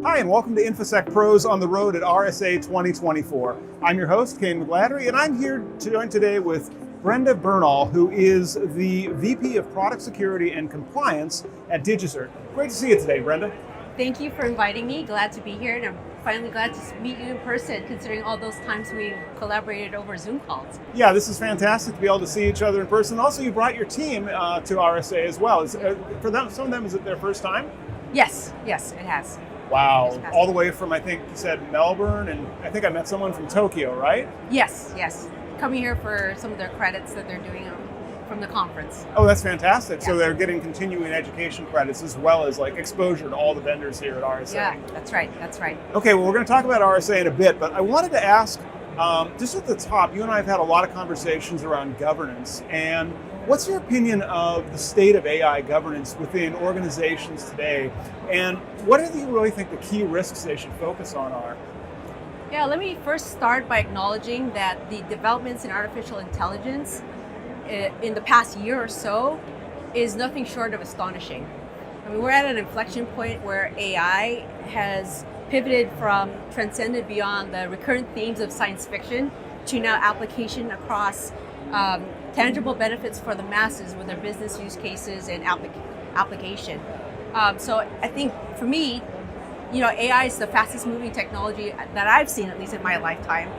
Hi, and welcome to InfoSec Pros on the road at RSA 2024. I'm your host, Kane McGladdery, and I'm here joined today with Brenda Bernal, who is the VP of Product Security and Compliance at Digicert. Great to see you today, Brenda. Thank you for inviting me. Glad to be here, and I'm finally glad to meet you in person, considering all those times we've collaborated over Zoom calls. Yeah, this is fantastic to be able to see each other in person. Also, you brought your team to RSA as well. For them, some of them, is it their first time? Yes, it has. Wow, all the way from, I think you said Melbourne, and I think I met someone from Tokyo, right? Yes. Coming here for some of their credits that they're doing from the conference. Oh, that's fantastic. Yeah. So they're getting continuing education credits as well as like exposure to all the vendors here at RSA. Yeah, that's right. Okay, well, we're going to talk about RSA in a bit, but I wanted to ask, just at the top, you and I have had a lot of conversations around governance, and what's your opinion of the state of AI governance within organizations today, and what do you really think the key risks they should focus on are? Yeah, let me first start by acknowledging that the developments in artificial intelligence in the past year or so is nothing short of astonishing. I mean, we're at an inflection point where AI has pivoted from transcended beyond the recurrent themes of science fiction to now application across tangible benefits for the masses with their business use cases and application. So I think for me, AI is the fastest moving technology that I've seen, at least in my lifetime.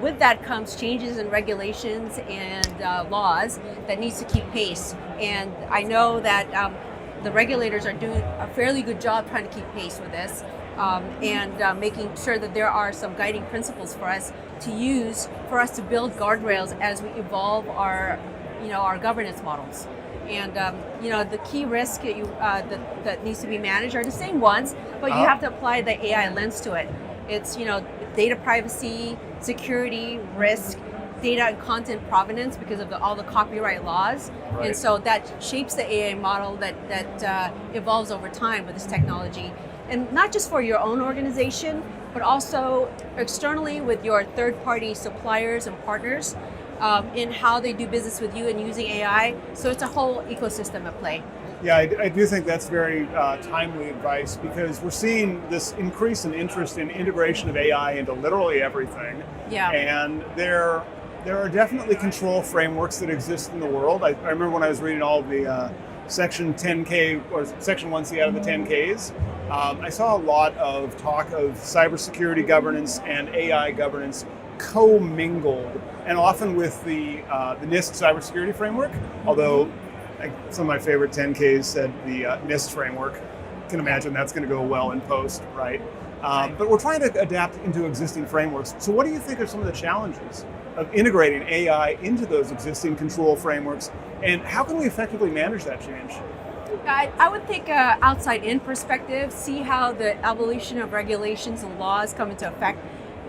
With that comes changes in regulations and laws that needs to keep pace. And I know that the regulators are doing a fairly good job trying to keep pace with this and making sure that there are some guiding principles for us to use for us to build guardrails as we evolve our governance models. And the key risk that needs to be managed are the same ones, but you have to apply the AI lens to it. It's data privacy, security, risk, data and content provenance because of all the copyright laws. Right. And so that shapes the AI model that evolves over time with this technology. And not just for your own organization, but also externally with your third-party suppliers and partners in how they do business with you and using AI. So it's a whole ecosystem at play. Yeah, I do think that's very timely advice, because we're seeing this increase in interest in integration of AI into literally everything. Yeah. And there are definitely control frameworks that exist in the world. I remember when I was reading all of the Section 10K or Section 1C out of the 10Ks, I saw a lot of talk of cybersecurity governance and AI governance co-mingled, and often with the NIST cybersecurity framework, although some of my favorite 10Ks said the NIST framework. Can imagine that's going to go well in post, right? But we're trying to adapt into existing frameworks. So what do you think are some of the challenges of integrating AI into those existing control frameworks, and how can we effectively manage that change? I would take an outside-in perspective, see how the evolution of regulations and laws come into effect,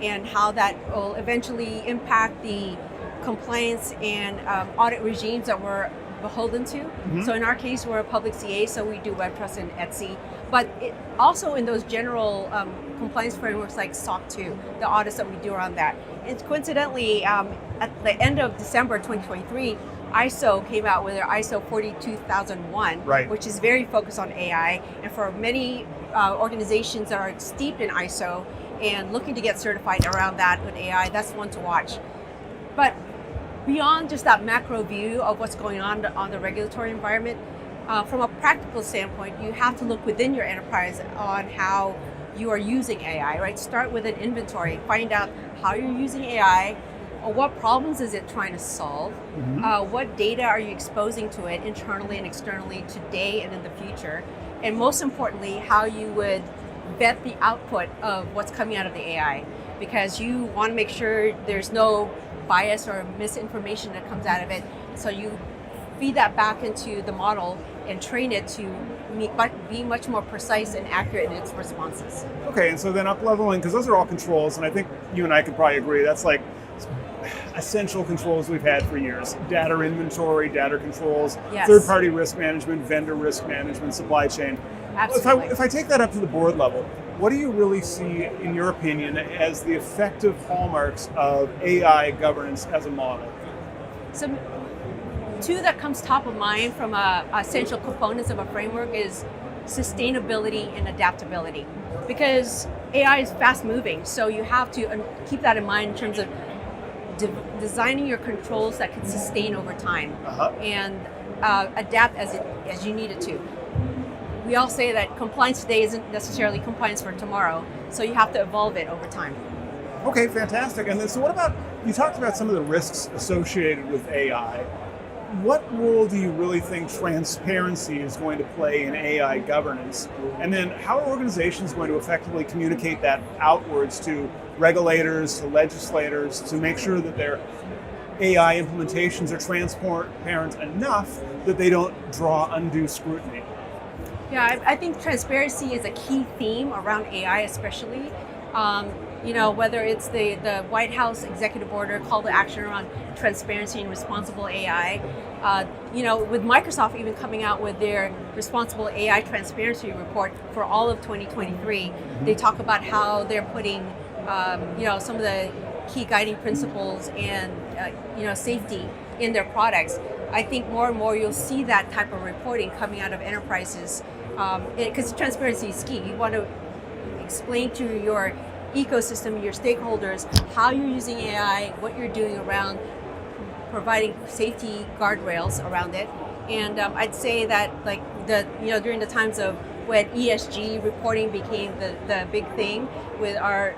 and how that will eventually impact the compliance and audit regimes that we're beholden to. Mm-hmm. So in our case, we're a public CA, so we do web trust and Etsy. But also in those general compliance frameworks like SOC 2, the audits that we do around that. And coincidentally, at the end of December 2023, ISO came out with their ISO 42001, right, which is very focused on AI. And for many organizations that are steeped in ISO and looking to get certified around that with AI, that's one to watch. But beyond just that macro view of what's going on the regulatory environment, from a practical standpoint, you have to look within your enterprise on how you are using AI, right? Start with an inventory, find out how you're using AI, or what problems is it trying to solve, what data are you exposing to it internally and externally today and in the future, and most importantly, how you would vet the output of what's coming out of the AI, because you want to make sure there's no bias or misinformation that comes out of it. So you feed that back into the model and train it to be much more precise and accurate in its responses. Okay, and so then up-leveling, because those are all controls, and I think you and I could probably agree, that's like essential controls we've had for years. Data inventory, data controls, yes, third-party risk management, vendor risk management, supply chain. Absolutely. If I take that up to the board level, what do you really see, in your opinion, as the effective hallmarks of AI governance as a model? So two that comes top of mind from essential components of a framework is sustainability and adaptability, because AI is fast moving, so you have to keep that in mind in terms of designing your controls that can sustain over time and adapt as you need it to. We all say that compliance today isn't necessarily compliance for tomorrow, so you have to evolve it over time. Okay, fantastic. And then, so what about, you talked about some of the risks associated with AI. What role do you really think transparency is going to play in AI governance? And then how are organizations going to effectively communicate that outwards to regulators, to legislators, to make sure that their AI implementations are transparent enough that they don't draw undue scrutiny? Yeah, I think transparency is a key theme around AI, especially. Whether it's the White House executive order call to action around transparency and responsible AI, with Microsoft even coming out with their responsible AI transparency report for all of 2023, they talk about how they're putting, some of the key guiding principles and, safety in their products. I think more and more you'll see that type of reporting coming out of enterprises, because transparency is key. You want to explain to your ecosystem, your stakeholders, how you're using AI, what you're doing around providing safety guardrails around it. And I'd say that during the times of when ESG reporting became the big thing with our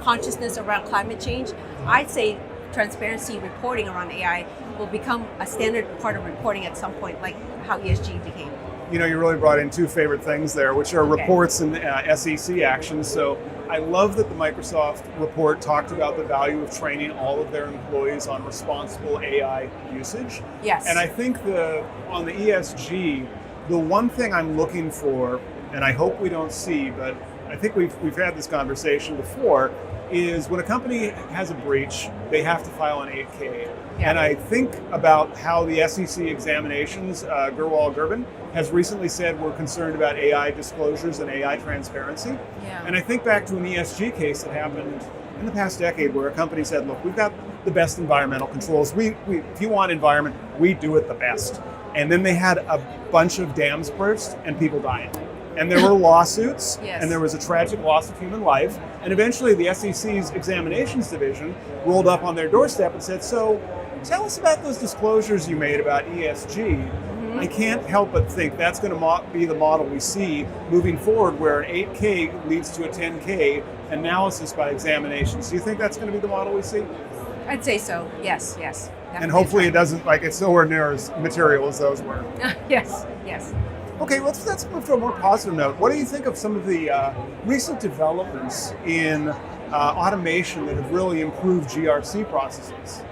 consciousness around climate change, I'd say transparency reporting around AI will become a standard part of reporting at some point, like how ESG became. You really brought in two favorite things there, which are reports and SEC actions. So I love that the Microsoft report talked about the value of training all of their employees on responsible AI usage. Yes. And I think on the ESG, the one thing I'm looking for, and I hope we don't see, but I think we've had this conversation before, is when a company has a breach, they have to file an 8K. Yeah. And I think about how the SEC examinations, Gerwal-Gerben, has recently said we're concerned about AI disclosures and AI transparency. Yeah. And I think back to an ESG case that happened in the past decade where a company said, look, we've got the best environmental controls. If you want environment, we do it the best. And then they had a bunch of dams burst and people died. And there were lawsuits, yes. And there was a tragic loss of human life. And eventually the SEC's examinations division rolled up on their doorstep and said, so tell us about those disclosures you made about ESG. Mm-hmm. I can't help but think that's going to be the model we see moving forward, where an 8K leads to a 10K analysis by examinations. Do you think that's going to be the model we see? I'd say so, yes. And hopefully it doesn't, it's nowhere near as material as those were. Yes. Okay, let's move to a more positive note. What do you think of some of the recent developments in automation that have really improved GRC processes?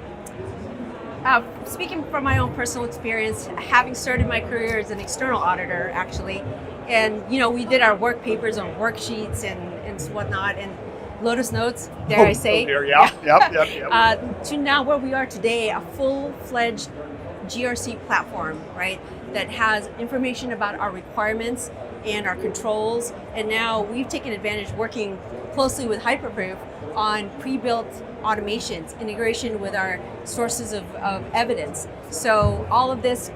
Speaking from my own personal experience, having started my career as an external auditor, actually, and we did our work papers on worksheets and whatnot, and Lotus Notes, dare I say. Yep. To now where we are today, a full-fledged GRC platform, right, that has information about our requirements and our controls. And now we've taken advantage, working closely with Hyperproof on pre-built automations, integration with our sources of evidence. So all of this,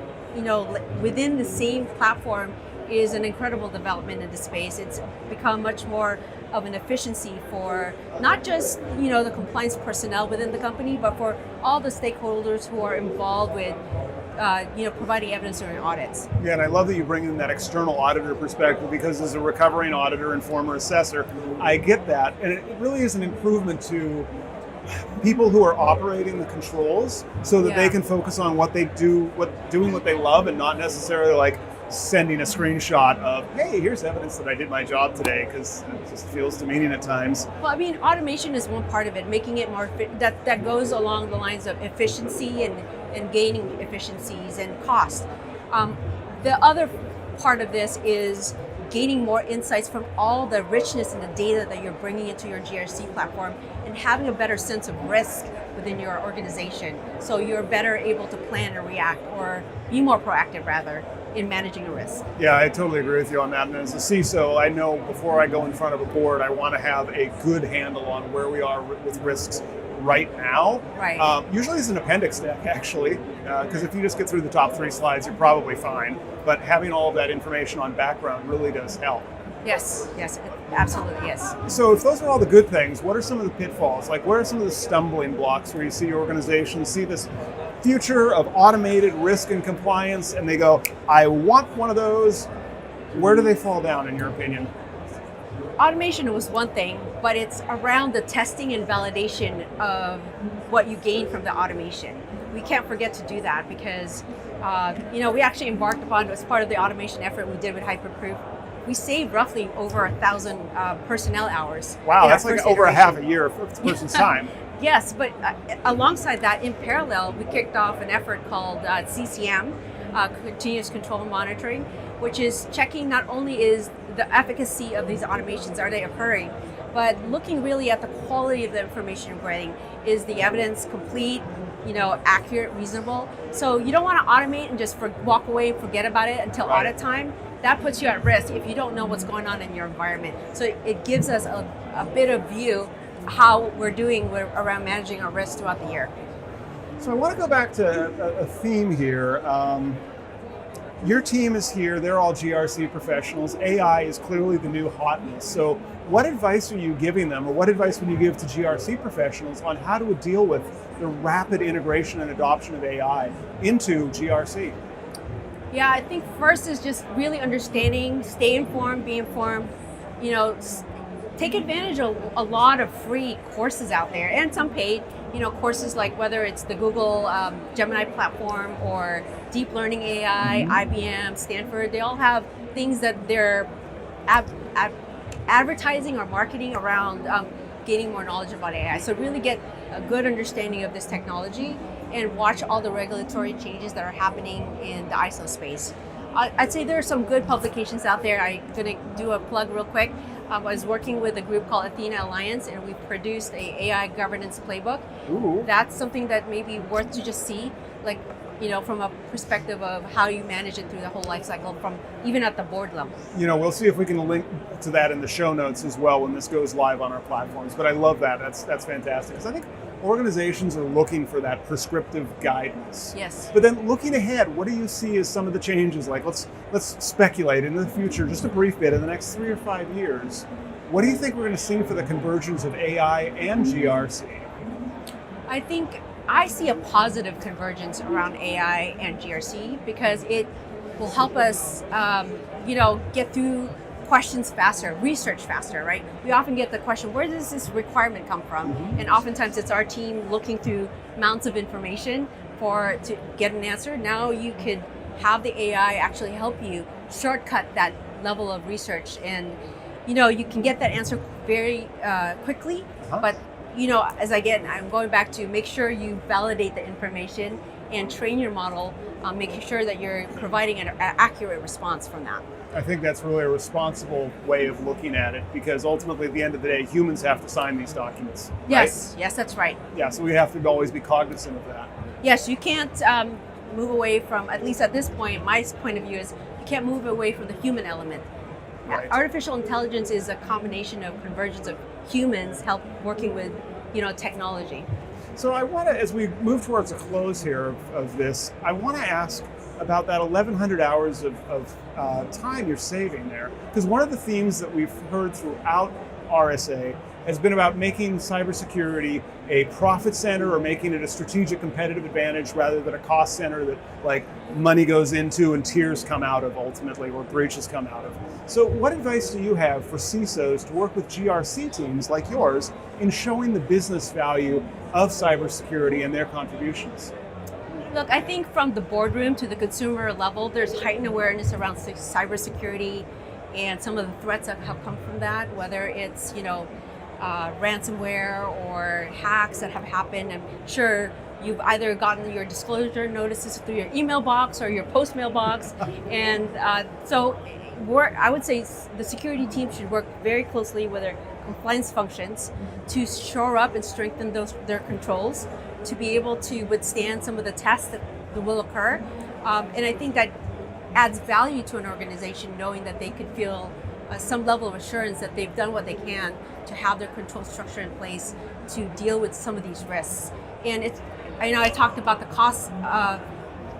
within the same platform is an incredible development in the space. It's become much more of an efficiency for not just the compliance personnel within the company, but for all the stakeholders who are involved with providing evidence during audits. Yeah, and I love that you bring in that external auditor perspective, because as a recovering auditor and former assessor, I get that, and it really is an improvement to people who are operating the controls, so that they can focus on what they do, doing what they love, and not necessarily sending a screenshot of, hey, here's evidence that I did my job today, because it just feels demeaning at times. Well, automation is one part of it, making it more that goes along the lines of efficiency and gaining efficiencies and cost. The other part of this is gaining more insights from all the richness and the data that you're bringing into your GRC platform, and having a better sense of risk within your organization, so you're better able to plan and react, or be more proactive rather, in managing a risk. Yeah, I totally agree with you on that. And as a CISO, I know before I go in front of a board, I want to have a good handle on where we are with risks right now. Right. Usually it's an appendix deck, actually, because if you just get through the top 3 slides, you're probably fine. But having all of that information on background really does help. Yes, yes, absolutely, yes. So if those are all the good things, what are some of the pitfalls? Like, what are some of the stumbling blocks where you see organizations see this future of automated risk and compliance and they go, I want one of those? Where do they fall down, in your opinion? Automation was one thing, but it's around the testing and validation of what you gain from the automation. We can't forget to do that because, we actually embarked upon, as part of the automation effort we did with Hyperproof, we saved roughly over 1,000 personnel hours. Wow, that's like over a half a year for the person's time. Yes, but alongside that, in parallel, we kicked off an effort called CCM, Continuous Control and Monitoring, which is checking not only is the efficacy of these automations, are they occurring, but looking really at the quality of the information you're getting. Is the evidence complete, accurate, reasonable? So you don't want to automate and just walk away and forget about it until audit time. That puts you at risk if you don't know what's going on in your environment. So it gives us a bit of view how we're doing around managing our risk throughout the year. So I want to go back to a theme here. Your team is here, they're all GRC professionals. AI is clearly the new hotness. So what advice are you giving them, or what advice would you give to GRC professionals on how to deal with the rapid integration and adoption of AI into GRC? Yeah, I think first is just really understanding, stay informed, be informed, take advantage of a lot of free courses out there and some paid, courses like whether it's the Google Gemini platform or Deep Learning AI, IBM, Stanford, they all have things that they're advertising or marketing around gaining more knowledge about AI. So really get a good understanding of this technology and watch all the regulatory changes that are happening in the ISO space. I'd say there are some good publications out there. I'm going to do a plug real quick. I was working with a group called Athena Alliance, and we produced a AI governance playbook. Ooh. That's something that may be worth to just see, from a perspective of how you manage it through the whole life cycle, from even at the board level. We'll see if we can link to that in the show notes as well when this goes live on our platforms. But I love that. That's fantastic. Because I think organizations are looking for that prescriptive guidance. Yes. But then looking ahead, what do you see as some of the changes? Like, let's speculate into the future, just a brief bit, in the next 3 or 5 years. What do you think we're going to see for the convergence of AI and GRC? I think I see a positive convergence around AI and GRC because it will help us, get through questions faster, research faster, right? We often get the question, where does this requirement come from? And oftentimes it's our team looking through mounts of information to get an answer. Now you could have the AI actually help you shortcut that level of research, and you can get that answer very quickly. But I'm going back to make sure you validate the information and train your model, making sure that you're providing an accurate response from that. I think that's really a responsible way of looking at it, because ultimately at the end of the day, humans have to sign these documents. Yes, yes, that's right. Yeah, so we have to always be cognizant of that. Yes, you can't move away from, at least at this point, my point of view is you can't move away from the human element. Right. Artificial intelligence is a combination of convergence of humans working with technology. So I want to, as we move towards a close here of this, I want to ask about that 1,100 hours of time you're saving there. Because one of the themes that we've heard throughout RSA has been about making cybersecurity a profit center, or making it a strategic competitive advantage rather than a cost center that money goes into and tears come out of ultimately, or breaches come out of. So what advice do you have for CISOs to work with GRC teams like yours in showing the business value of cybersecurity and their contributions? Look, I think from the boardroom to the consumer level, there's heightened awareness around cybersecurity and some of the threats that have come from that, whether it's, ransomware or hacks that have happened. I'm sure you've either gotten your disclosure notices through your email box or your post mailbox. And so I would say the security team should work very closely with their compliance functions to shore up and strengthen their controls to be able to withstand some of the tests that will occur. And I think that adds value to an organization, knowing that they could feel some level of assurance that they've done what they can to have their control structure in place to deal with some of these risks. And I talked about the cost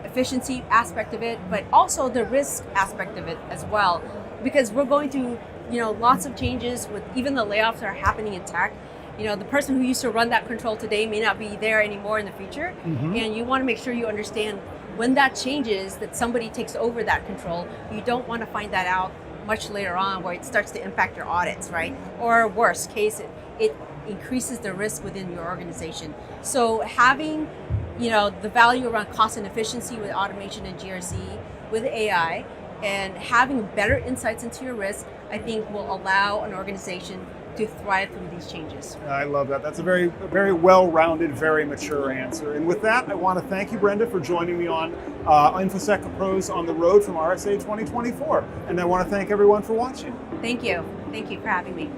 efficiency aspect of it, but also the risk aspect of it as well, because we're going through lots of changes with even the layoffs that are happening in tech. The person who used to run that control today may not be there anymore in the future, and you want to make sure you understand when that changes, that somebody takes over that control. You don't want to find that out much later on where it starts to impact your audits, right? Or worst case, it increases the risk within your organization. So having the value around cost and efficiency with automation and GRC, with AI, and having better insights into your risk, I think will allow an organization to thrive through these changes. I love that. That's a very well-rounded, very mature answer. And with that, I want to thank you, Brenda, for joining me on InfoSec Pros on the Road from RSA 2024. And I want to thank everyone for watching. Thank you. Thank you for having me.